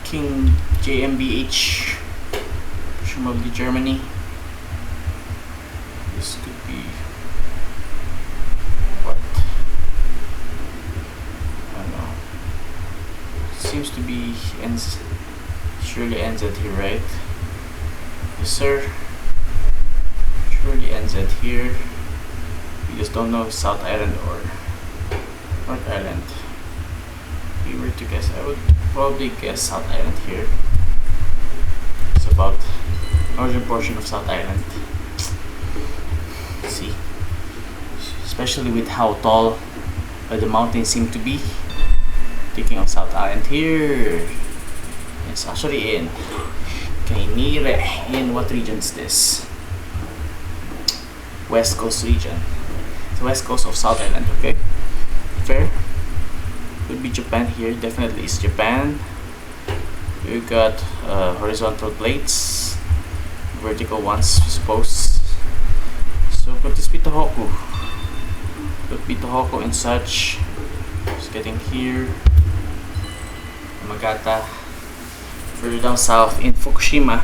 King GmbH, presumably Germany. This could be what? I don't know. Seems to be ends. Surely ends at here, right? Yes, sir. Surely ends at here. We just don't know if South Island or North Island. If we were to guess, I would probably guess South Island here. It's about northern portion of South Island. Let's see, especially with how tall the mountains seem to be. Thinking of South Island here. It's actually in Kainire. In what region is this? West Coast region. The west coast of South Island. Okay, fair. Could be Japan here. Definitely is Japan. We've got horizontal plates, vertical ones, I suppose. So could this be Tohoku? Could be Tohoku and such. Just getting here. Yamagata. Further down south in Fukushima,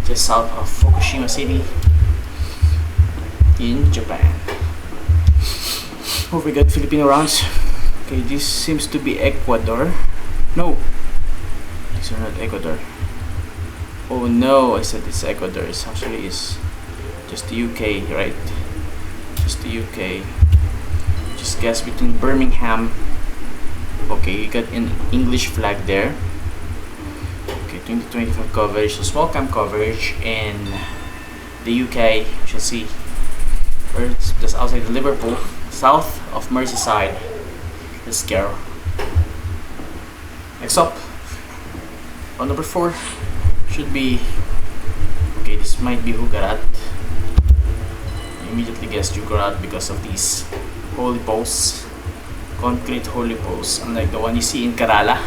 just south of Fukushima City in Japan. Oh, we got Filipino rounds. Okay, this seems to be Ecuador. No, these are not Ecuador. Oh no, I said it's Ecuador. It's actually is just the UK, right? Just the UK. Just guess between Birmingham. Okay, you got an English flag there. Okay, 2025 coverage, so small cam coverage in the UK. You shall see. It's just outside of Liverpool, south of Merseyside. Let's go. Next up, on number 4 should be, okay, this might be Hugarat. I immediately guessed Hugarat because of these holy posts, concrete holy posts, unlike the one you see in Kerala,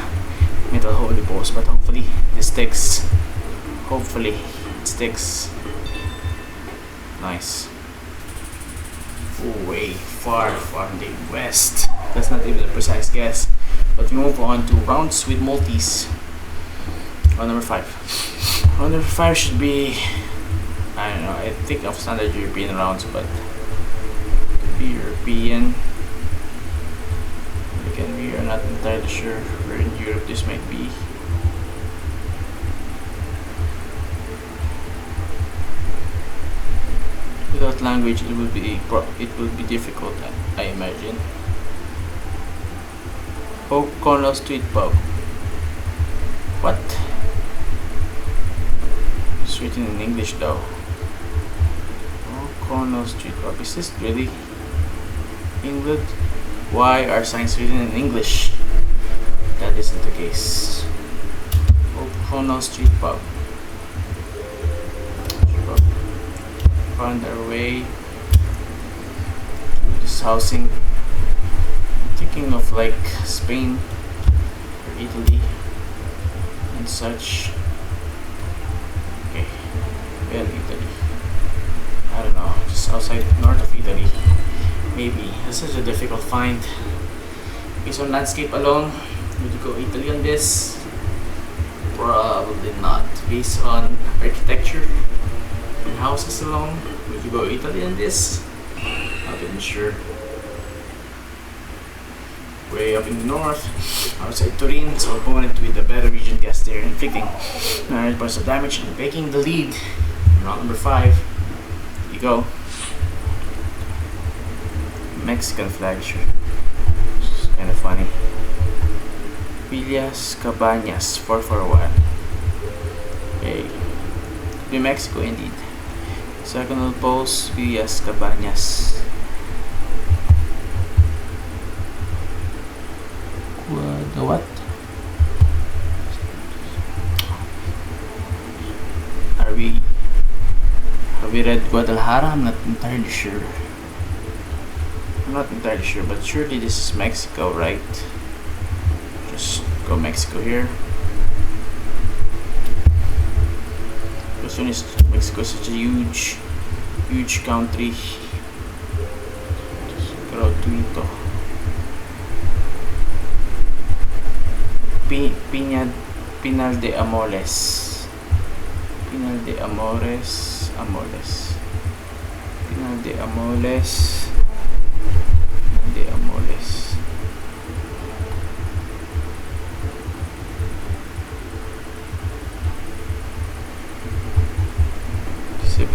metal holy posts. But hopefully this sticks. Hopefully it sticks. Nice. Way far in the west. That's not even a precise guess. But we move on to rounds with multis. Round number 5. Round number 5 should be, I don't know, I think of standard European rounds, but it could be European. Again, we are not entirely sure where in Europe this might be. Without language, it will be difficult, I imagine. O'Connell Street Pub. What? It's written in English though. O'Connell Street Pub. Is this really England? Why are signs written in English? That isn't the case. O'Connell Street Pub. Found our way to this housing. I'm thinking of like Spain or Italy and such. Okay, well, Italy. I don't know, just outside north of Italy. Maybe. That's such a difficult find. Based on landscape alone, would you go Italy on this? Probably not. Based on architecture and houses alone, would you go Italy on this? Not even sure. Way up in the north, outside Turin, so opponent with a better region guess there, inflicting 9 points of damage and taking the lead. Round number 5. Here you go. Mexican flag, sure. This is kind of funny. Villas Cabañas 441. Okay. Be Mexico indeed. Second post, Villas Cabañas. The what? Have we read Guadalajara? I'm not entirely sure. But surely this is Mexico, right? Just go Mexico here. Question is, Mexico is such a huge country. Piña Pinal de Amoles. Pinal de Amores. Amoles. Pinal de Amoles. Pinal de Amoles.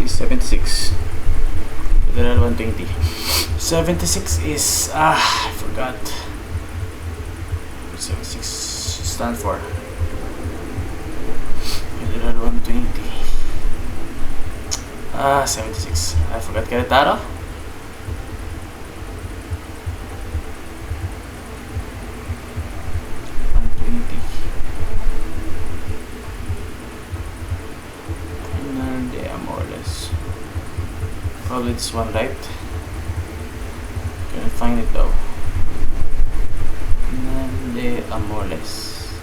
Is 76. Federal 120. 76 is I forgot. What 76 stand for? Federal 120. 76. I forgot. Querétaro. Probably this one, right? Can't find it though. De Amoles.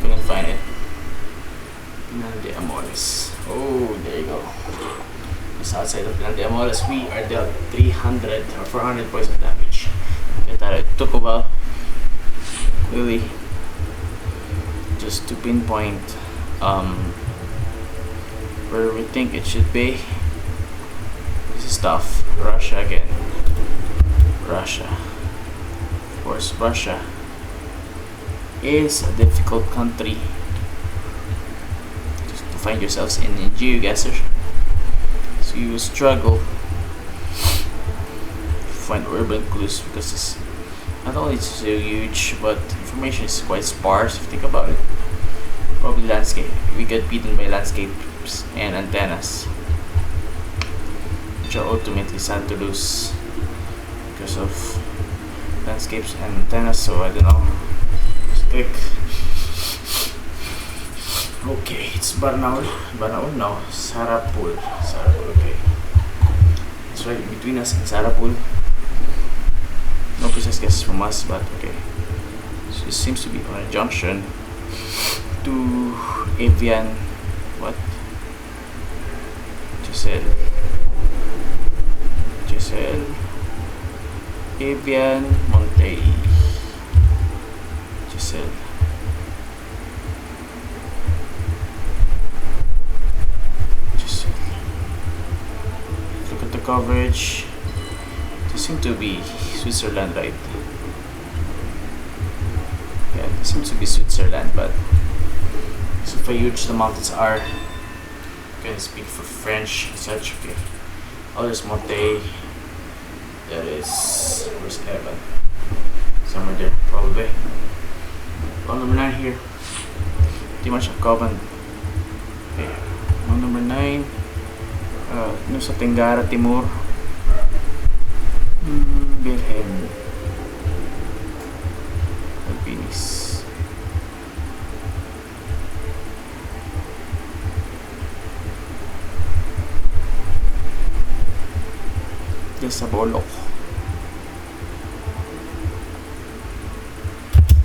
Couldn't find it. Pinal de Amoles. Oh, there you go. Just outside of Pinal de Amoles, we are dealt 300 or 400 points of damage. It took a while. Really, just to pinpoint where we think it should be. This is tough. Russia again. Russia. Of course, Russia is a difficult country just to find yourselves in Geoguessr. So you will struggle to find urban clues because it's not only it's so huge, but information is quite sparse if you think about it. Probably landscape. We get beaten by landscapes and antennas, which are ultimately sad to lose because of landscapes and antennas. So I don't know. Just click. Okay, it's Panhandle. Panhandle? No, Sarapul. Sarapul. Okay, it's right between us and Sarapul. No precise guesses from us, but okay. So this seems to be on a junction to Avian. What? Giselle. Avian Monte. Giselle. Look at the coverage. They seem to be Switzerland, right? Yeah, it seems to be Switzerland, but so how huge the mountains are. I can speak for French and such. Okay. Oh, there's Monte. There is. Where's Evan? Somewhere there, probably. Well, number 9 here. Pretty much a common. Okay. Well, number 9. No sa Tengara Timur. Wilhelm. Alpinis. Sa Bolok.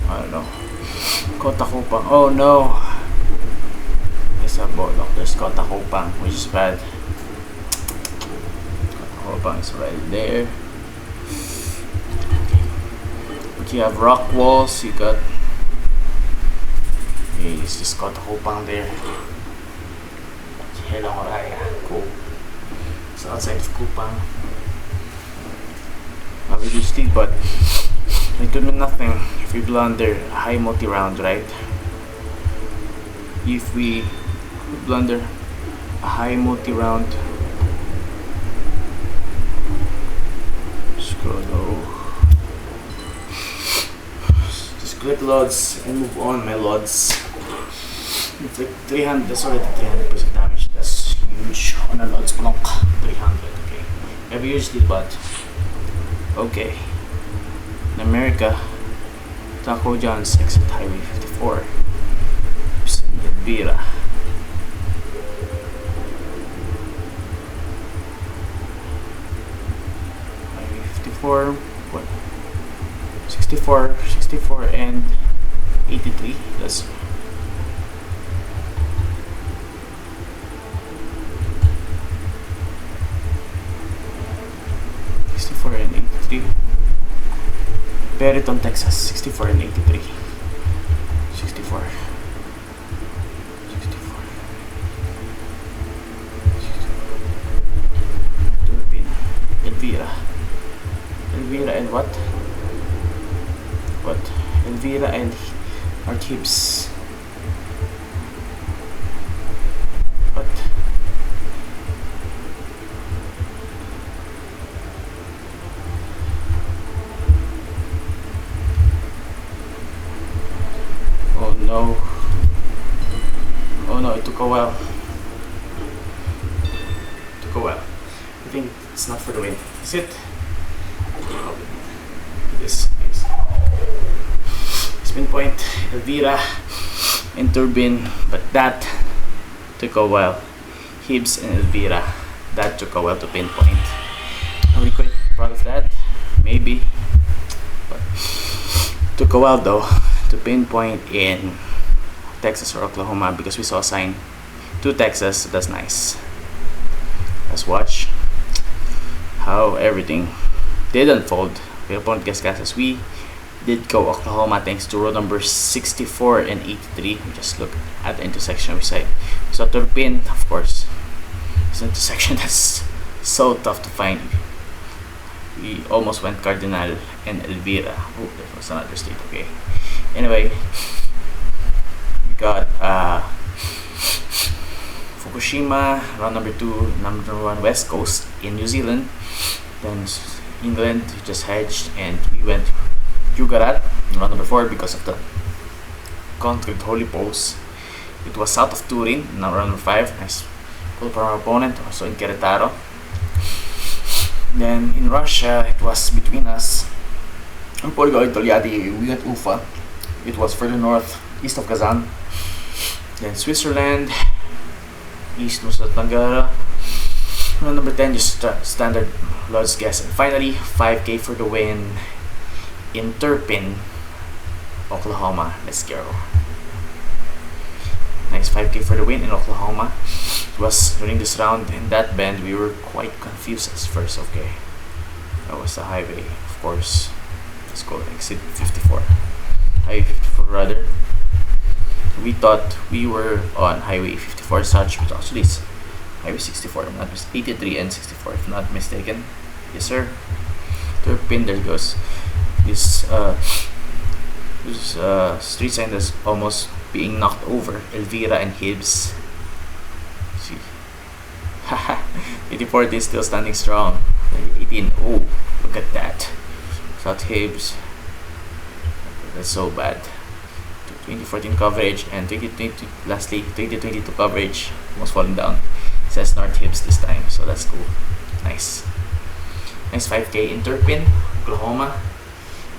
I don't know. Kotakopang. Oh no. Sa Bolok. There's Kotakopang, which is bad. Kotakopang is right there. But you have rock walls. You got. Okay, it's just Kotakopang there. Hello, Moraya. Cool. It's outside of Kupang. We just did, but it could mean nothing if we blunder a high multi-round, right? If we blunder a high multi-round, scroll low. Just click loads and move on, my loads. It's like 300. That's already 300% damage. That's huge on a loads block. 300. Okay, maybe usually, but. Okay, in America, Taco John's exit Highway 54. Bira. Highway 54. What? 64 and 83. That's. 64 and 83. Periton, Texas, 64 and 83. 64. 64. Turbine. Elvira. Elvira and what? What? Elvira and Art Hibbs. What? Oh no. Oh no, it took a while. It took a while. I think it's not for the win. Is it? This is spin point, Elvira, and Turbine, but that took a while. Hibbs and Elvira, that took a while to pinpoint. Are we quite proud of that? Maybe, but took a while though to pinpoint in Texas or Oklahoma because we saw a sign to Texas. That's nice. Let's watch how everything did unfold. We upon Geoguessr, we did go Oklahoma thanks to road number 64 and 83. We just look at the intersection we saw Turpin, of course. It's an intersection that's so tough to find. We almost went Cardinal and Elvira. Oh, that was another state, okay. Anyway, we got Fukushima, round number 2, number 1 West Coast in New Zealand. Then England, we just hedged, and we went Geoguessr, round number 4 because of the concrete holy poles. It was south of Turin, now round number 5. Nice goal from our opponent, also in Querétaro. Then in Russia, it was between us and Polgo Italiati. We went Ufa. It was further north, east of Kazan. Then Switzerland, east of Tangara. Round number 10, just standard Lord's guess. And finally, 5K for the win in Turpin, Oklahoma. Let's go. Nice 5K for the win in Oklahoma. It was during this round in that bend we were quite confused at first. Okay, that was the highway, of course. Let's go exit 54. Highway 54 rather. We thought we were on highway 54 such, but actually it's highway 64. I'm not 83 and 64 if not mistaken. Yes sir. Turpin, there goes. This street sign is almost being knocked over. Elvira and Hibbs. See, haha. 84 is still standing strong. 18. Oh, look at that. South Hibbs. That's so bad. 2014 coverage and 2020. Lastly, 2022 coverage. Almost falling down. It says North Hibbs this time, so that's cool. Nice. Nice 5K in Turpin, Oklahoma.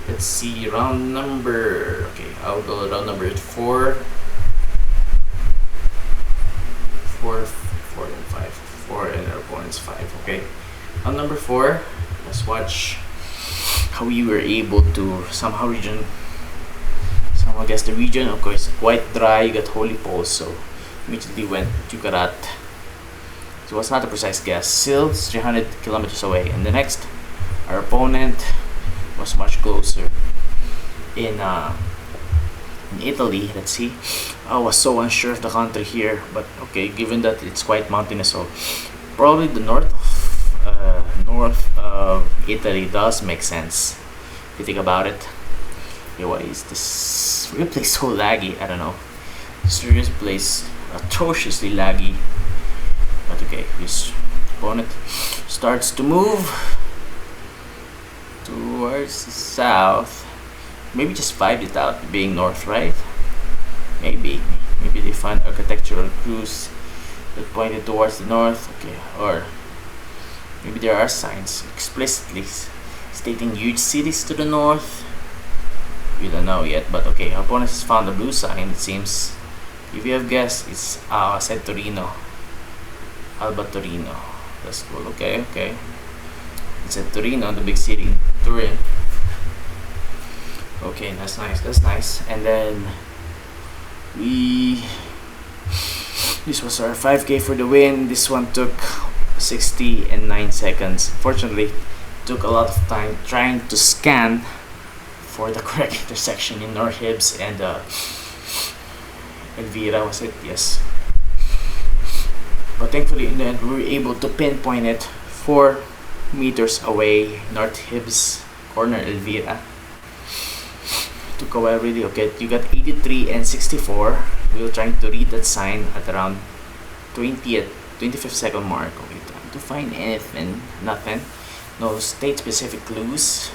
Let's see round number. Okay, I'll go round number 4. 4 and 5. 4 and our opponent's 5. Okay, round number 4. Let's watch how we were able to somehow guess the region. Of course, quite dry. You got holy poles, so immediately went to Geoguessr. So it was not a precise guess. Still 300 kilometers away. And the next, our opponent was much closer in Italy. Let's see. I was so unsure of the country here, but okay, given that it's quite mountainous, so probably the north of Italy does make sense if you think about it. Okay, why is this real place so laggy? I don't know. This real place atrociously laggy. But okay, his opponent starts to move towards the south. Maybe just vibed it out being north, right? Maybe they find architectural clues that pointed towards the north. Okay, or maybe there are signs explicitly stating huge cities to the north. We don't know yet, but okay, our opponent has found a blue sign. It seems, if you have guessed, it's said Torino, Alba Torino. That's cool. Okay. It's at Torino, the big city, Turin. Okay, that's nice. And then this was our 5K for the win. This one took 60 and 9 seconds. Fortunately, took a lot of time trying to scan for the correct intersection in North Hibbs and Elvira, was it? Yes. But thankfully in the end we were able to pinpoint it 4 meters away, North Hibbs, corner Elvira. Took a while really. Okay, you got 83 and 64. We were trying to read that sign at around 25th second mark. Okay, trying to find anything, nothing. No state specific clues.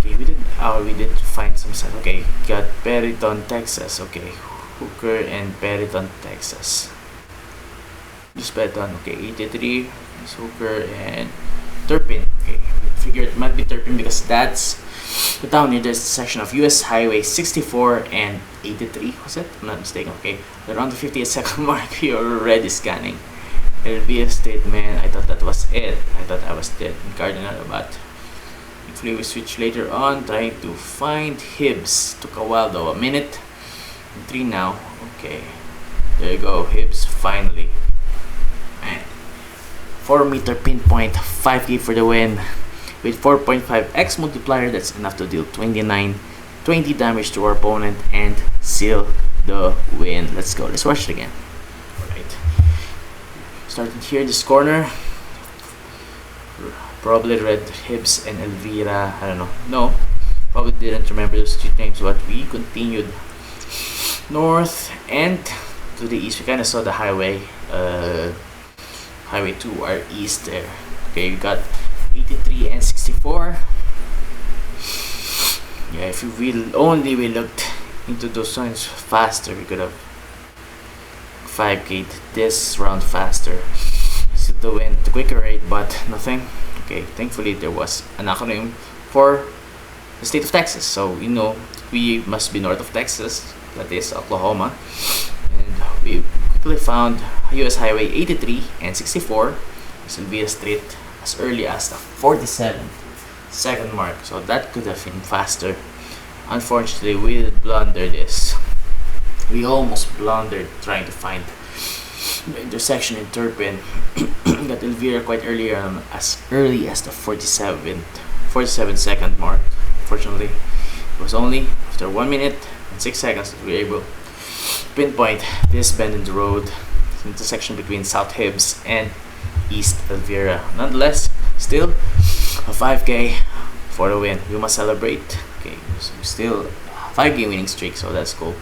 Okay, we did find some sign. Okay, got Perryton, Texas. Okay, Hooker and Perryton, Texas. Just Perryton. Okay, 83 is Hooker and Turpin. Okay, figured it might be Turpin because that's the town near the section of US Highway 64 and 83, was it? I'm not mistaken. Okay, around the 50th second mark, you're already scanning. It'll be a statement. I thought that was it. I thought I was dead in Cardinal, but hopefully we switch later on, trying to find Hibbs. Took a while though, a minute and 3 now. Okay, there you go, Hibbs finally. Man, 4 meter pinpoint, 5K for the win. With 4.5x multiplier, that's enough to deal 20 damage to our opponent and seal the win. Let's go. Let's watch it again. Alright. Started here in this corner. Probably read Hibbs and Elvira. I don't know. No. Probably didn't remember those 2 names, but we continued north and to the east. We kind of saw the highway. Highway 2 our east there. Okay, we got 83 and 64. Yeah, if we looked into those signs faster, we could have 5K'd this round faster. So the win, the quicker rate, but nothing. Okay, thankfully there was an acronym for the state of Texas, so you know we must be north of Texas, that is Oklahoma. And we quickly found US Highway 83 and 64, Sylvia Street, as early as the 47th second mark, so that could have been faster. Unfortunately, we did blunder this. We almost blundered trying to find the intersection in Turpin. Got Elvira quite earlier, as early as the 47 second mark. Fortunately, it was only after 1 minute and 6 seconds that we were able to pinpoint this bend in the road, the intersection between South Hibbs and East Elvira. Nonetheless, still a 5K for the win. We must celebrate. Okay, so still 5-game winning streak, so that's cool.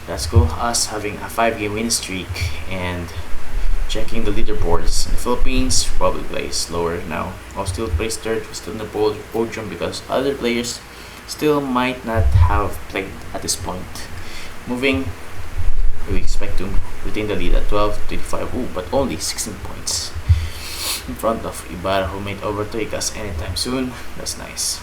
That's cool. Us having a 5-game winning streak and checking the leaderboards in the Philippines. Probably plays lower now. I'll still place third. We're still in the podium because other players still might not have played at this point. Moving, we expect to retain the lead at 12-25, but only 16 points in front of Ibarra, who might overtake us anytime soon. That's nice.